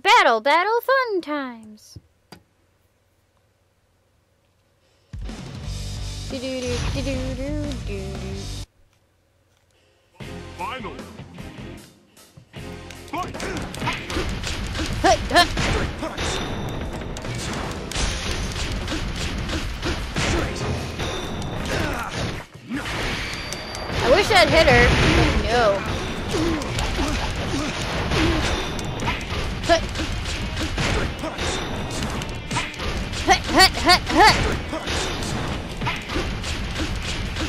Battle, battle, fun times. Finally. I wish I'd hit her, but no.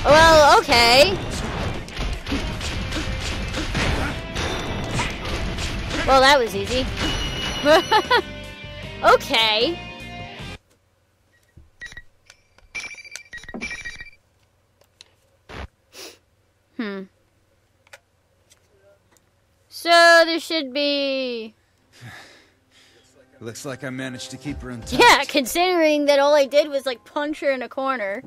Well, okay. Well, that was easy. Okay. So there should be... Looks like I managed to keep her intact. Yeah, considering that all I did was like punch her in a corner.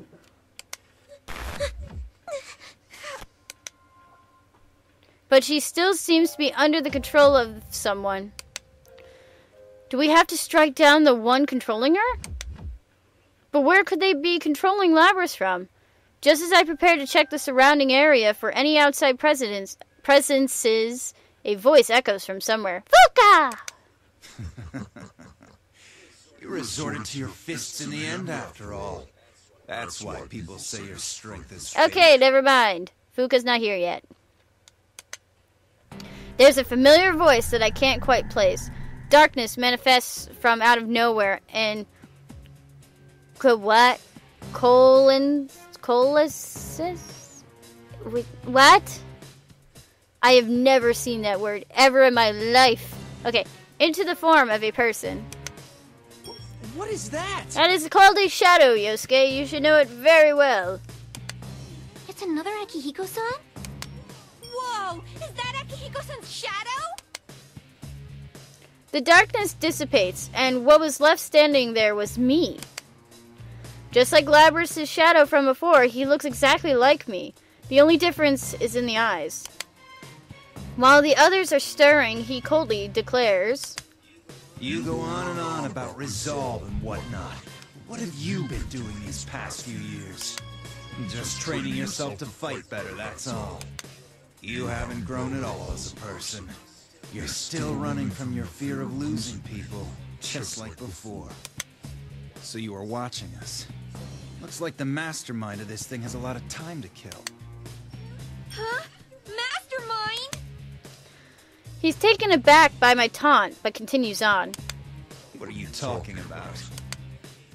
But she still seems to be under the control of someone. Do we have to strike down the one controlling her? But where could they be controlling Labrys from? Just as I prepare to check the surrounding area for any outside presences, a voice echoes from somewhere. Fuka! You resorted to your fists in the end, after all. That's why people say your strength is fake. Okay, never mind. Fuka's not here yet. There's a familiar voice that I can't quite place. Darkness manifests from out of nowhere, and... What? Colysis? What? I have never seen that word ever in my life. Okay, into the form of a person. What is that? That is called a shadow, Yosuke. You should know it very well. It's another Akihiko-san? Whoa! Is that Akihiko-san's shadow? The darkness dissipates, and what was left standing there was me. Just like Labrys' shadow from before, he looks exactly like me. The only difference is in the eyes. While the others are stirring, he coldly declares... You go on and on about resolve and whatnot. What have you been doing these past few years? Just training yourself to fight better, that's all. You haven't grown at all as a person. You're still running from your fear of losing people, just like before. So you are watching us. Looks like the mastermind of this thing has a lot of time to kill. Huh? Mastermind? He's taken aback by my taunt, but continues on. What are you talking about?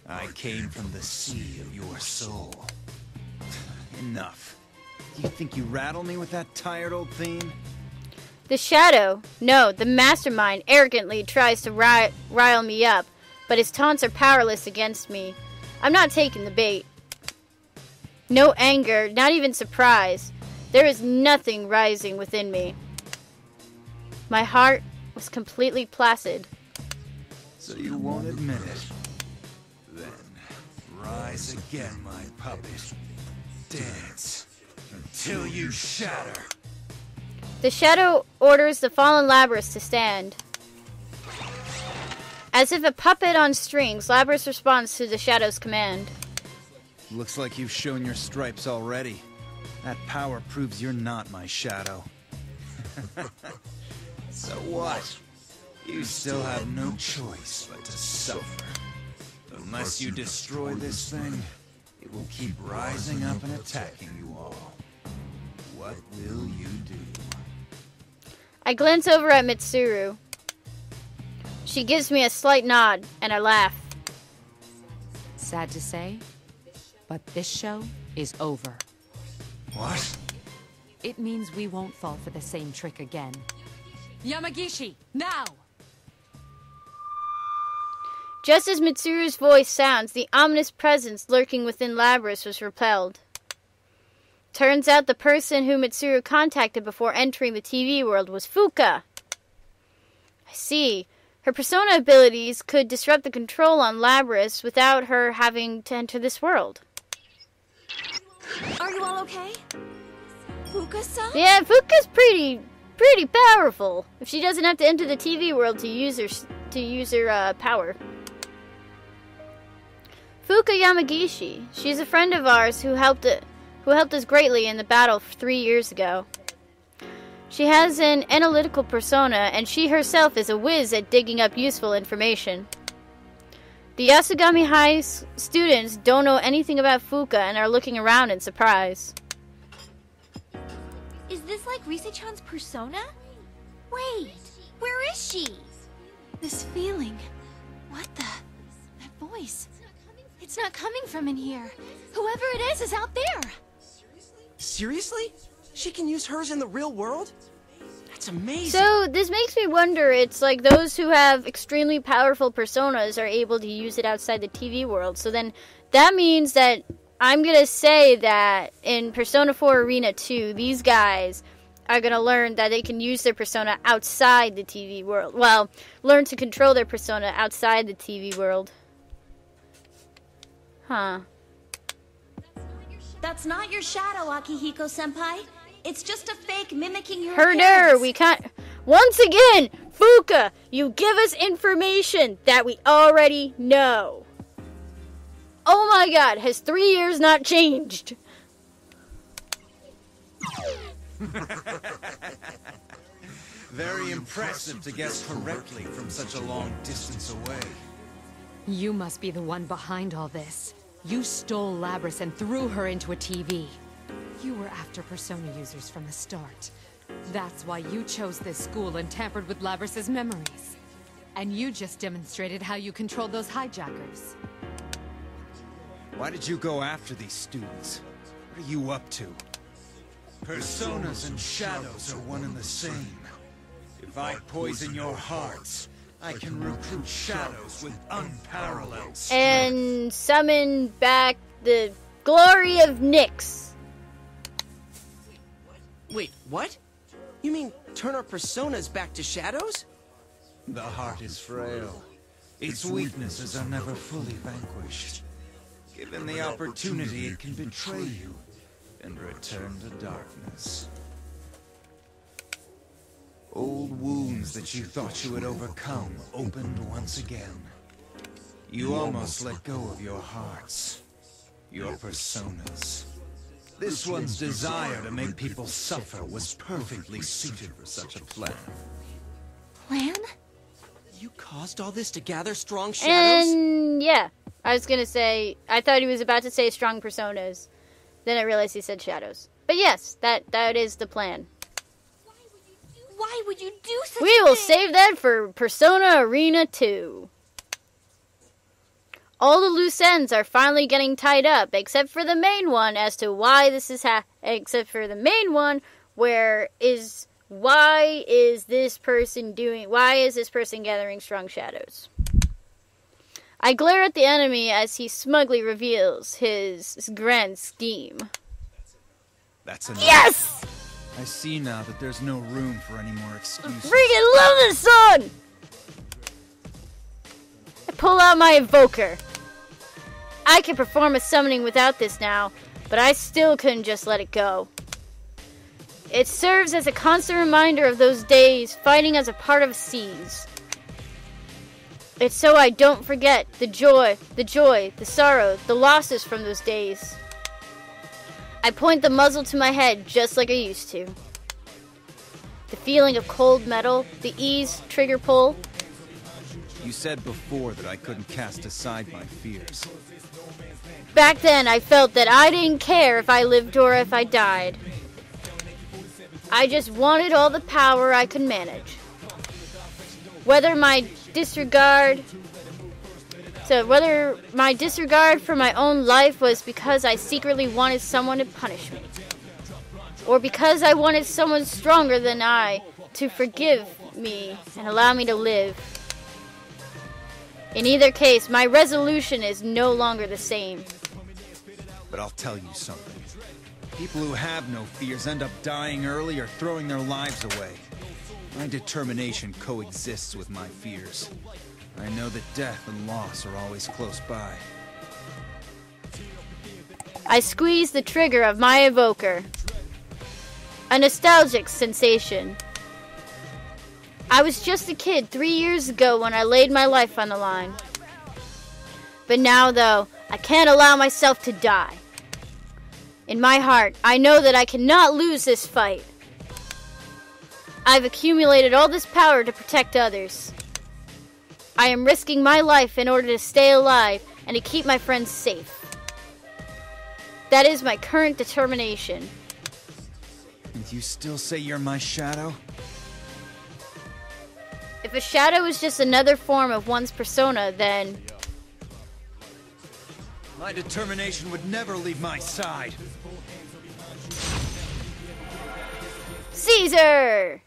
I came from the sea of your soul. Enough. You think you rattle me with that tired old theme? The shadow, no, the mastermind, arrogantly tries to rile me up, but his taunts are powerless against me. I'm not taking the bait. No anger, not even surprise. There is nothing rising within me. My heart was completely placid. So you won't admit it. Then, rise again, my puppet. Dance until you shatter. The shadow orders the fallen Labrys to stand. As if a puppet on strings, Labrys responds to the shadow's command. Looks like you've shown your stripes already. That power proves you're not my shadow. So what? You still have no choice but to suffer. Unless you destroy this thing, it will keep rising up and attacking you all. What will you do? I glance over at Mitsuru. She gives me a slight nod, and I laugh. Sad to say, but this show is over. What? It means we won't fall for the same trick again. Yamagishi, now! Just as Mitsuru's voice sounds, the ominous presence lurking within Labrys was repelled. Turns out the person who Mitsuru contacted before entering the TV world was Fuka. I see. Her persona abilities could disrupt the control on Labrys without her having to enter this world. Are you all okay? Fuka-san? Yeah, Fuka's pretty powerful. If she doesn't have to enter the TV world to use to use her power. Fuka Yamagishi. She's a friend of ours who helped us greatly in the battle 3 years ago. She has an analytical persona, and she herself is a whiz at digging up useful information. The Yasugami High students don't know anything about Fuka and are looking around in surprise. Is this like Rise-chan's persona? Wait, where is she? This feeling. What the? That voice. It's not coming from in here. Whoever it is out there. Seriously? She can use hers in the real world? That's amazing. So this makes me wonder, it's like those who have extremely powerful personas are able to use it outside the TV world. So then that means that I'm going to say that in Persona 4 Arena 2, these guys are going to learn that they can use their persona outside the TV world. Well, learn to control their persona outside the TV world. Huh. That's not your shadow, Akihiko-senpai. It's just a fake mimicking your Herder, appearance. we can't... Once again, Fuka, you give us information that we already know. Oh my god, has 3 years not changed? Very impressive to guess correctly from such a long distance away. You must be the one behind all this. You stole Labrys and threw her into a TV. You were after Persona users from the start. That's why you chose this school and tampered with Labrys' memories. And you just demonstrated how you controlled those hijackers. Why did you go after these students? What are you up to? Personas and shadows are one and the same. If I poison your hearts, I can recruit shadows with unparalleled strength. And summon back the glory of Nyx. Wait, what? You mean turn our personas back to shadows? The heart is frail. Its weaknesses are never fully vanquished. Given the opportunity, it can betray you and return to darkness. Old wounds that you thought you had overcome opened once again. You almost let go of your hearts, your personas. This one's desire to make people suffer was perfectly suited for such a plan. Plan? You caused all this to gather strong shadows? And yeah, I was gonna say, I thought he was about to say strong personas. Then I realized he said shadows. But yes, that is the plan. Why would you do such a We will thing? save that for Persona Arena 2. All the loose ends are finally getting tied up, except for the main one as to why this is except for the main one, why is this person gathering strong shadows? I glare at the enemy as he smugly reveals his grand scheme. That's enough. Yes! I see now that there's no room for any more excuses. Freaking love this song! I pull out my evoker. I can perform a summoning without this now, but I still couldn't just let it go. It serves as a constant reminder of those days fighting as a part of seas. It's so I don't forget the joy, the sorrow, the losses from those days. I point the muzzle to my head just like I used to. The feeling of cold metal, the ease, trigger pull. You said before that I couldn't cast aside my fears. Back then, I felt that I didn't care if I lived or if I died. I just wanted all the power I could manage. Whether my disregard for my own life was because I secretly wanted someone to punish me, or because I wanted someone stronger than I to forgive me and allow me to live. In either case, my resolution is no longer the same. But I'll tell you something. People who have no fears end up dying early or throwing their lives away. My determination coexists with my fears. I know that death and loss are always close by. I squeeze the trigger of my evoker. A nostalgic sensation. I was just a kid 3 years ago when I laid my life on the line. But now, though, I can't allow myself to die. In my heart, I know that I cannot lose this fight. I've accumulated all this power to protect others. I am risking my life in order to stay alive and to keep my friends safe. That is my current determination. And you still say you're my shadow? If a shadow is just another form of one's persona, then... My determination would never leave my side. Caesar!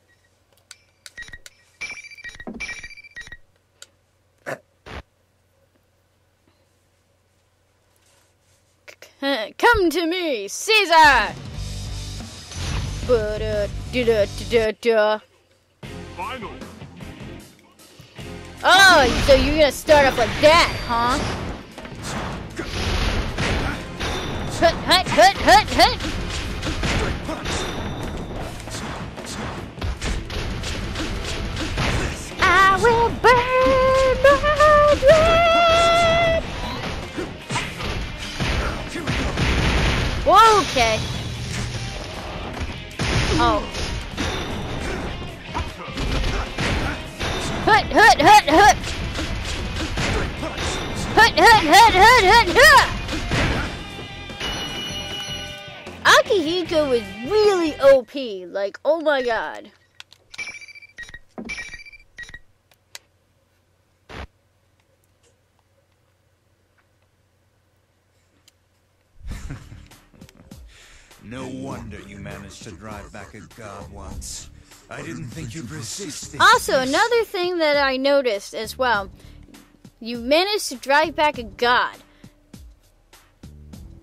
Come to me, Caesar! Final. Oh, so you're gonna start off like that, huh? Hut, hut, hut, hut, hut! I will burn my dread! Whoa, okay. Oh. Hut, hut, hut, hut! Hut, hut, hut, hut, hut, hut! Akihiko is really OP. Like, oh my god. No wonder you managed to drive back a god once. I didn't think you'd resist this. Also, another thing that I noticed as well. You managed to drive back a god.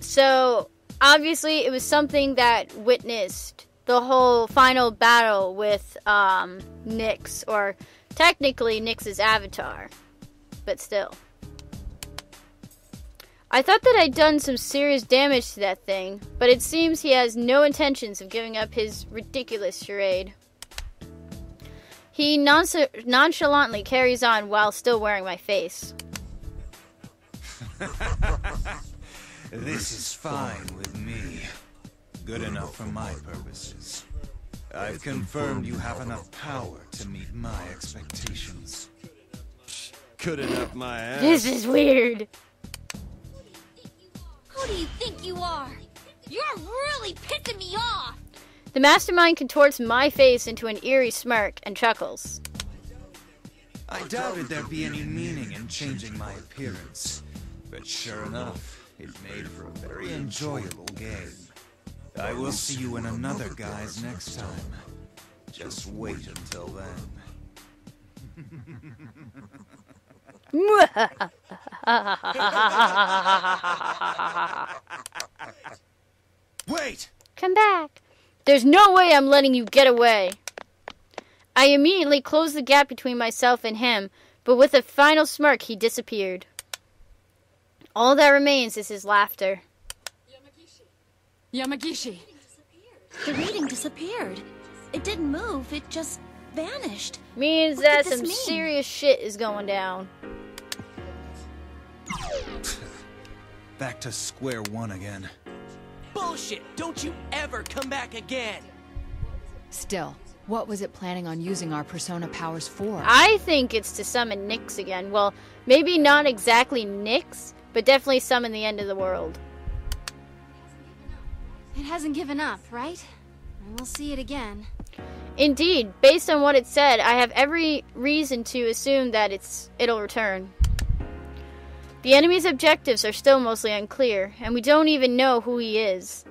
So, obviously, it was something that witnessed the whole final battle with Nyx, or technically Nyx's avatar, but still. I thought that I'd done some serious damage to that thing, but it seems he has no intentions of giving up his ridiculous charade. He nonchalantly carries on while still wearing my face. This is fine with me. Good enough for my purposes. I've confirmed you have enough power to meet my expectations. Good enough, my ass. This is weird. Who do you think you are? You're really pissing me off! The mastermind contorts my face into an eerie smirk and chuckles. I doubted there'd be any meaning in changing my appearance, but sure enough, it made for a very enjoyable game. I will see you in another guise next time. Just wait until then. Wait! Come back. There's no way I'm letting you get away. I immediately closed the gap between myself and him, but with a final smirk, he disappeared. All that remains is his laughter. Yamagishi! The reading disappeared. It didn't move, it just vanished. Means What that did this some mean? serious shit is going down. Back to square one again. Bullshit! Don't you ever come back again! Still, what was it planning on using our persona powers for? I think it's to summon Nyx again. Well, maybe not exactly Nyx, but definitely summon the end of the world. It hasn't given up, right? And we'll see it again. Indeed, based on what it said, I have every reason to assume that it'll return. The enemy's objectives are still mostly unclear, and we don't even know who he is.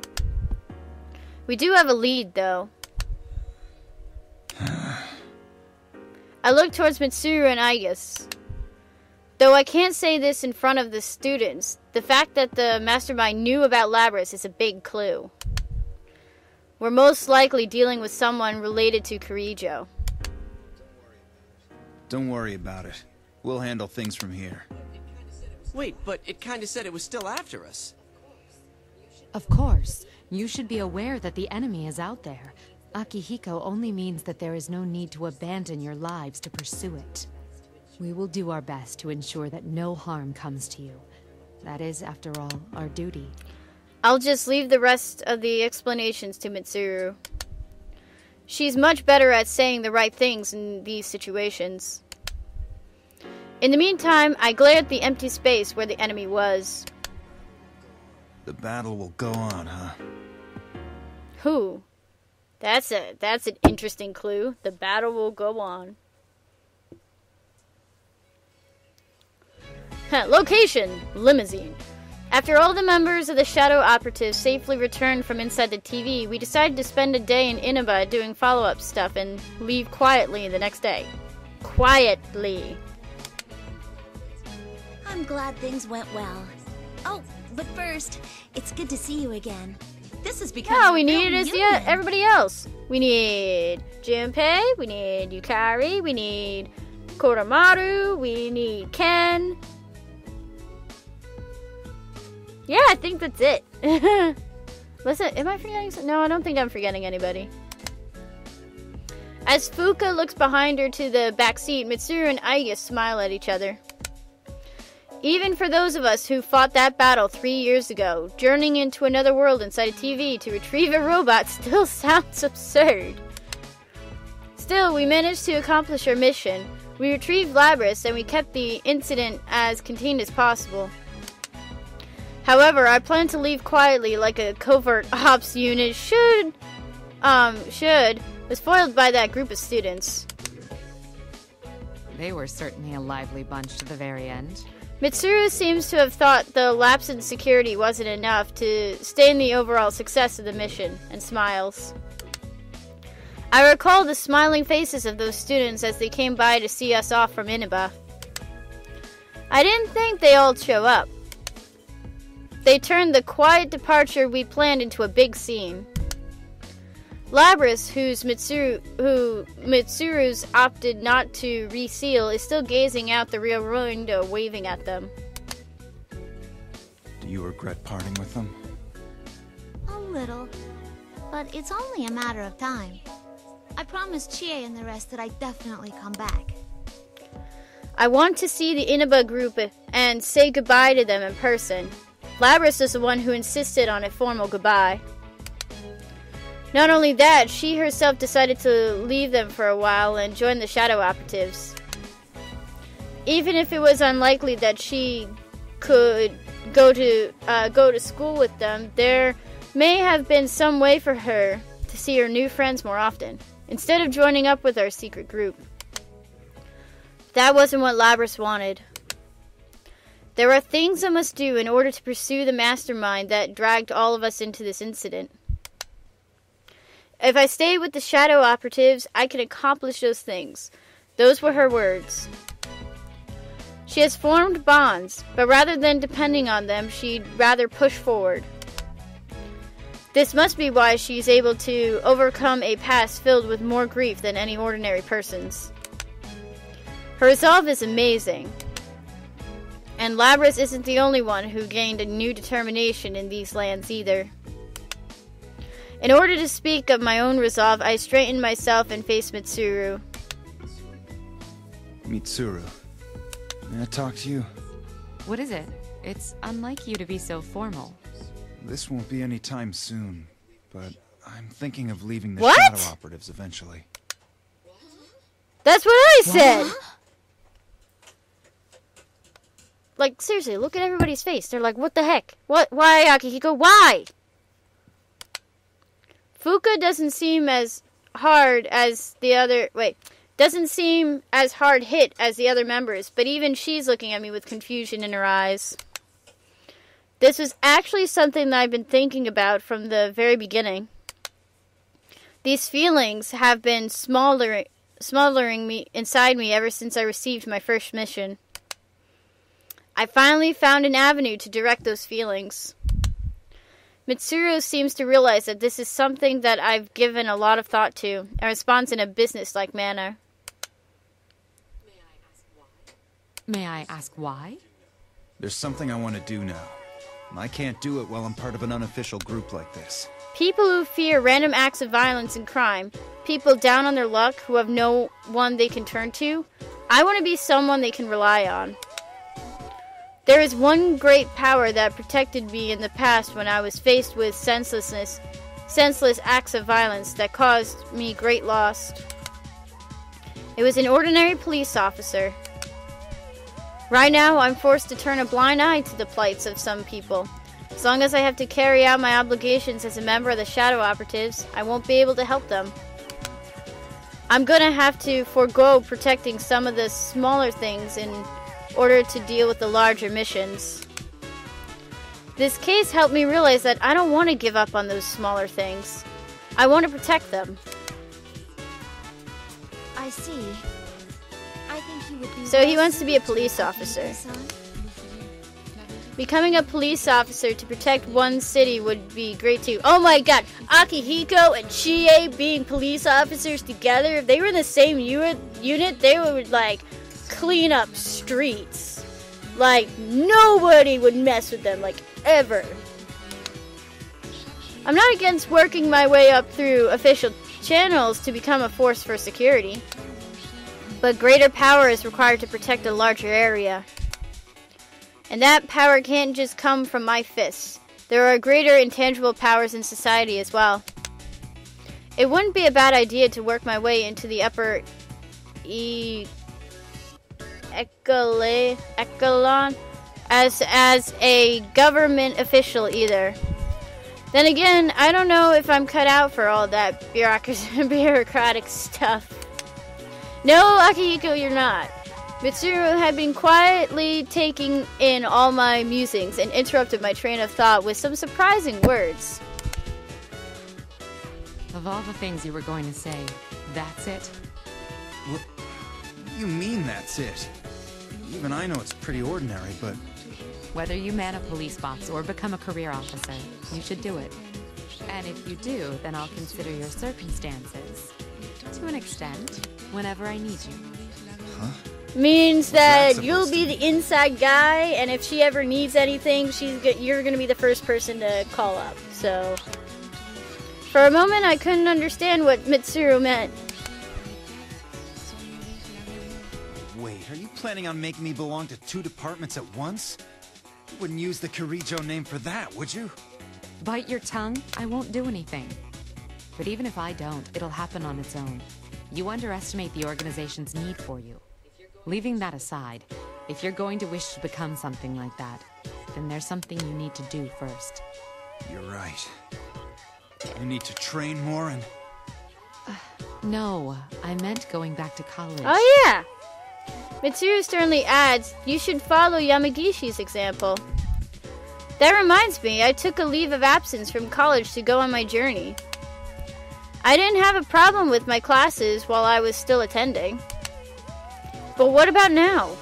We do have a lead, though. I look towards Mitsuru and Aigis. Though I can't say this in front of the students, the fact that the mastermind knew about Labrys is a big clue. We're most likely dealing with someone related to Kirijo. Don't worry about it. We'll handle things from here. Wait, but it kinda said it was still after us. Of course. You should be aware that the enemy is out there. Akihiko only means that there is no need to abandon your lives to pursue it. We will do our best to ensure that no harm comes to you. That is, after all, our duty. I'll just leave the rest of the explanations to Mitsuru. She's much better at saying the right things in these situations. In the meantime, I glare at the empty space where the enemy was. The battle will go on, huh? Who? That's an interesting clue. The battle will go on. Location: limousine. After all the members of the Shadow Operatives safely returned from inside the TV, we decided to spend a day in Inaba doing follow-up stuff and leave quietly the next day. Quietly. I'm glad things went well. Oh, but first, it's good to see you again. This is because No, we needed is everybody else. We need Junpei, we need Yukari, we need Koromaru, we need Ken. Yeah, I think that's it. Listen, am I forgetting something? No, I don't think I'm forgetting anybody. As Fuka looks behind her to the back seat, Mitsuru and Aiga smile at each other. Even for those of us who fought that battle 3 years ago, journeying into another world inside a TV to retrieve a robot still sounds absurd. Still, we managed to accomplish our mission. We retrieved Labrys and we kept the incident as contained as possible. However, I plan to leave quietly like a covert ops unit was foiled by that group of students. They were certainly a lively bunch to the very end. Mitsuru seems to have thought the lapse in security wasn't enough to stain the overall success of the mission, and smiles. I recall the smiling faces of those students as they came by to see us off from Inaba. I didn't think they'd all show up. They turned the quiet departure we planned into a big scene. Labrys, who Mitsuru's opted not to reseal, is still gazing out the rear window, waving at them. Do you regret parting with them? A little. But it's only a matter of time. I promised Chie and the rest that I'd definitely come back. I want to see the Inaba group and say goodbye to them in person. Labrys is the one who insisted on a formal goodbye. Not only that, she herself decided to leave them for a while and join the Shadow Operatives. Even if it was unlikely that she could go to school with them, there may have been some way for her to see her new friends more often, instead of joining up with our secret group. That wasn't what Labrys wanted. There are things I must do in order to pursue the mastermind that dragged all of us into this incident. If I stay with the Shadow Operatives, I can accomplish those things. Those were her words. She has formed bonds, but rather than depending on them, she'd rather push forward. This must be why she's able to overcome a past filled with more grief than any ordinary person's. Her resolve is amazing. And Labrys isn't the only one who gained a new determination in these lands either. In order to speak of my own resolve, I straightened myself and faced Mitsuru. Mitsuru, may I talk to you? What is it? It's unlike you to be so formal. This won't be any time soon, but I'm thinking of leaving the What? Shadow Operatives eventually. That's what I said! Like, seriously, look at everybody's face. They're like, what the heck? What? Why, Akihiko? Why? Fuka doesn't seem as hard as the other... doesn't seem as hard hit as the other members, but even she's looking at me with confusion in her eyes. This was actually something that I've been thinking about from the very beginning. These feelings have been smoldering me inside me ever since I received my first mission. I finally found an avenue to direct those feelings. Mitsuru seems to realize that this is something that I've given a lot of thought to, and responds in a business-like manner. May I ask why? There's something I want to do now. I can't do it while I'm part of an unofficial group like this. People who fear random acts of violence and crime. People down on their luck who have no one they can turn to. I want to be someone they can rely on. There is one great power that protected me in the past when I was faced with senseless acts of violence that caused me great loss. It was an ordinary police officer. Right now, I'm forced to turn a blind eye to the plights of some people. As long as I have to carry out my obligations as a member of the Shadow Operatives, I won't be able to help them. I'm gonna have to forego protecting some of the smaller things in order to deal with the larger missions. This case helped me realize that I don't want to give up on those smaller things. I want to protect them. I see. I think you would be So he wants to be a police officer. Becoming a police officer to protect one city would be great too. Oh my god, Akihiko and Chie being police officers together, if they were in the same unit, they would like clean up streets. Like nobody would mess with them, like ever. I'm not against working my way up through official channels to become a force for security. But greater power is required to protect a larger area. And that power can't just come from my fists. There are greater intangible powers in society as well. It wouldn't be a bad idea to work my way into the upper echelon as a government official either. Then again, I don't know if I'm cut out for all that bureaucratic stuff. No, Akihiko, you're not. Mitsuru had been quietly taking in all my musings and interrupted my train of thought with some surprising words. Of all the things you were going to say, that's it? What do you mean that's it? Even I know it's pretty ordinary, but... Whether you man a police box or become a career officer, you should do it. And if you do, then I'll consider your circumstances. To an extent, whenever I need you. Huh? Means that you'll be the inside guy, and if she ever needs anything, you're gonna be the first person to call up. So, for a moment, I couldn't understand what Mitsuru meant. Wait, are you planning on making me belong to 2 departments at once? You wouldn't use the Kirijo name for that, would you? Bite your tongue, I won't do anything. But even if I don't, it'll happen on its own. You underestimate the organization's need for you. Leaving that aside, if you're going to wish to become something like that, then there's something you need to do first. You're right. You need to train more and... No, I meant going back to college. Oh yeah! Mitsuru sternly adds, you should follow Yamagishi's example. That reminds me, I took a leave of absence from college to go on my journey. I didn't have a problem with my classes while I was still attending. But what about now?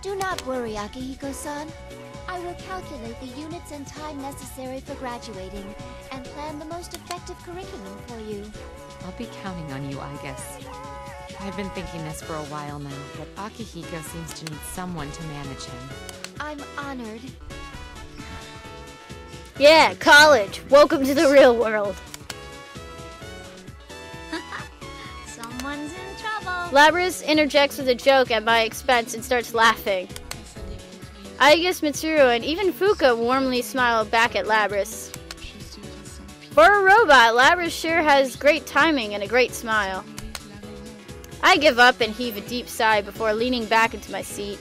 Do not worry, Akihiko-san. I will calculate the units and time necessary for graduating, and plan the most effective curriculum for you. I'll be counting on you, I guess. I've been thinking this for a while now, but Akihiko seems to need someone to manage him. I'm honored. Yeah, college. Welcome to the real world. Someone's in trouble. Labrys interjects with a joke at my expense and starts laughing. I guess Mitsuru and even Fuka warmly smile back at Labrys. For a robot, Labrys sure has great timing and a great smile. I give up and heave a deep sigh before leaning back into my seat.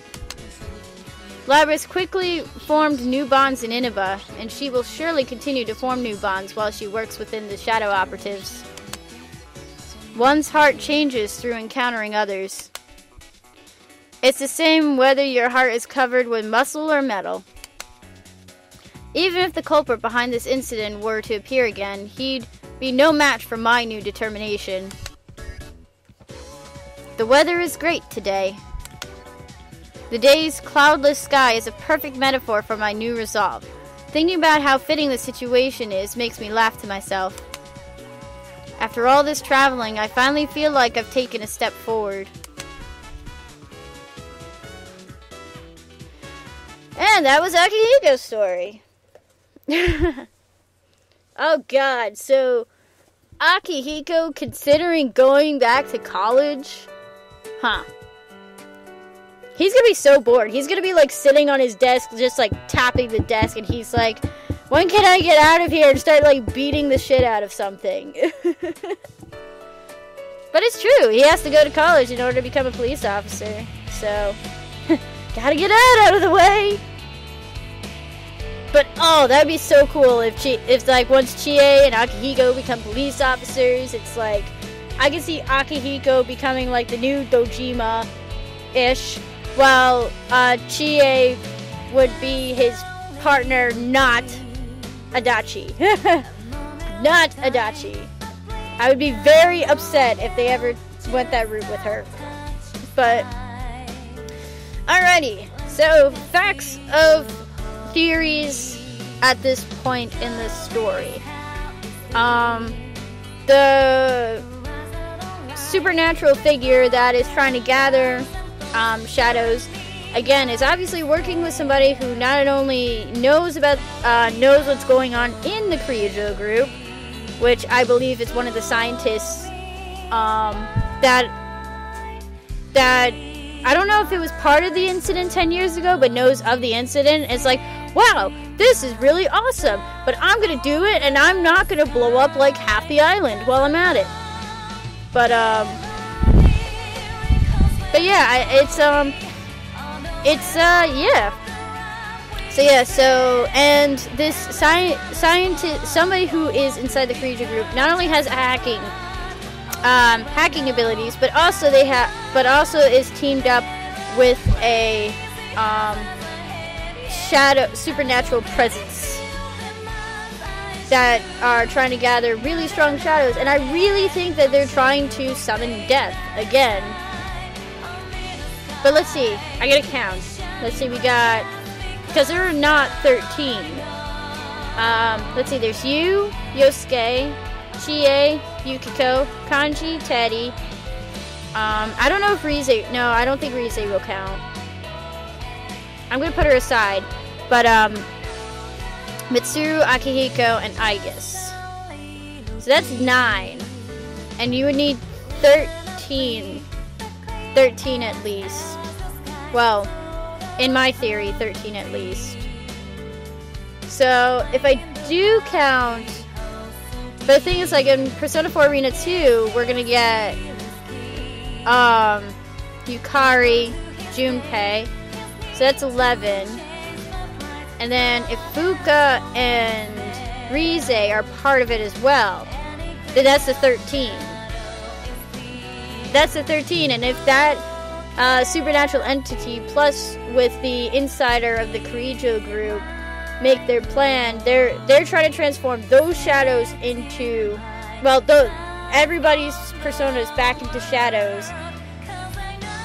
Labrys quickly formed new bonds in Inaba, and she will surely continue to form new bonds while she works within the Shadow Operatives. One's heart changes through encountering others. It's the same whether your heart is covered with muscle or metal. Even if the culprit behind this incident were to appear again, he'd be no match for my new determination. The weather is great today. The day's cloudless sky is a perfect metaphor for my new resolve. Thinking about how fitting the situation is makes me laugh to myself. After all this traveling, I finally feel like I've taken a step forward. And that was Akihiko's story. Oh god, so Akihiko considering going back to college? Huh. He's gonna be so bored. He's gonna be like sitting on his desk, just like tapping the desk, and he's like, when can I get out of here and start like beating the shit out of something? But it's true. He has to go to college in order to become a police officer. So, gotta get out of the way. But oh, that'd be so cool if like once Chie and Akihiko become police officers, it's like I can see Akihiko becoming like the new Dojima-ish, while Chie would be his partner, not Adachi. Not Adachi. I would be very upset if they ever went that route with her. But alrighty, so facts of theories at this point in the story. The supernatural figure that is trying to gather shadows, again, is obviously working with somebody who not only knows what's going on in the Keijo group, which I believe is one of the scientists that I don't know if it was part of the incident 10 years ago, but knows of the incident. It's like, wow, this is really awesome, but I'm gonna do it, and I'm not gonna blow up like half the island while I'm at it. But yeah, yeah. So and this scientist, somebody who is inside the Keijo group, not only has hacking abilities, but also is teamed up with a supernatural presence that are trying to gather really strong shadows, and I really think that they're trying to summon death again. But let's see, I gotta count. Let's see, we got, because there are not 13. Let's see, there's you, Yosuke, Chie, Yukiko, Kanji, Teddy. I don't know if Rize, no, I don't think Rize will count. I'm gonna put her aside. But, Mitsuru, Akihiko, and Aigis. So that's 9. And you would need 13. 13 at least. Well, in my theory, 13 at least. So, if I do count... But the thing is, like, in Persona 4 Arena 2, we're gonna get... Yukari, Junpei. So that's 11. And then if Fuka and Rize are part of it as well, then that's the 13. That's the 13, and if that supernatural entity plus with the insider of the Keijo group make their plan, they're trying to transform those shadows into, well, everybody's personas back into shadows.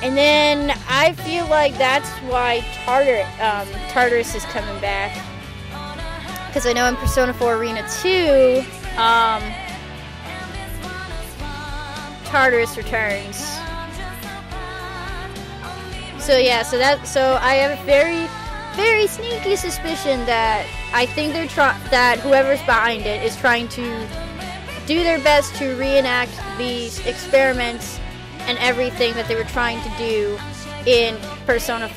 And then I feel like that's why Tartarus is coming back. Because I know in Persona 4 Arena 2, Tartarus returns. So yeah, so I have a very, very sneaky suspicion that I think that whoever's behind it is trying to do their best to reenact these experiments and everything that they were trying to do in Persona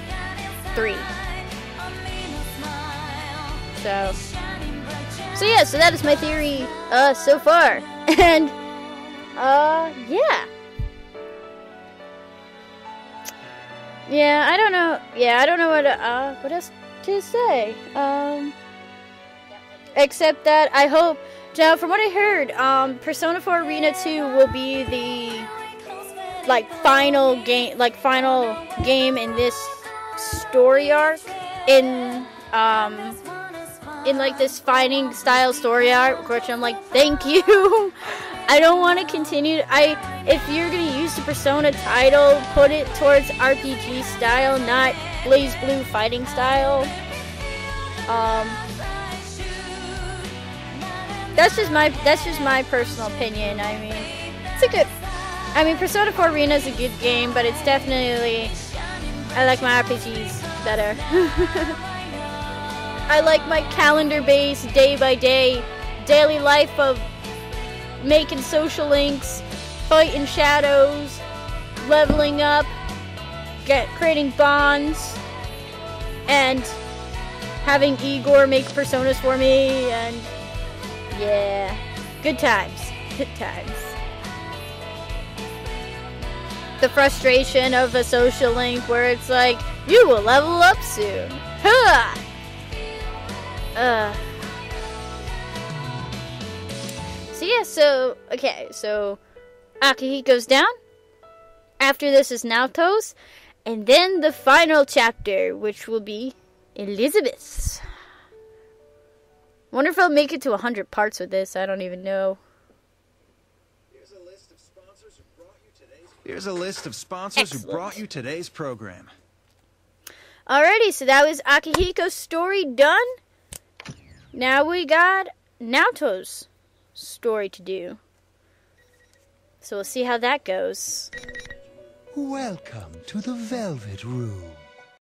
3. So yeah, so that is my theory so far. And yeah. Yeah, I don't know. Yeah, I don't know what else to say. Except that I hope, now from what I heard, Persona 4 Arena 2 will be the final game in this story arc, in like this fighting style story arc, which I'm like, thank you. I don't want to continue. If you're gonna use the Persona title, put it towards RPG style, not Blaze Blue fighting style. That's just my personal opinion. I mean, Persona 4 Arena is a good game, but it's definitely, I like my RPGs better. I like my calendar-based, day-by-day, daily life of making social links, fighting shadows, leveling up, creating bonds, and having Igor make personas for me, and yeah, good times, good times. The frustration of a social link where it's like, you will level up soon. Huh! So yeah, so Akihiko's down. After this is Naoto's, and then the final chapter, which will be Elizabeth's. Wonder if I'll make it to 100 parts with this. I don't even know. Here's a list of sponsors who brought you today's program. Alrighty, so that was Akihiko's story done. Now we got Naoto's story to do. So we'll see how that goes. Welcome to the Velvet Room.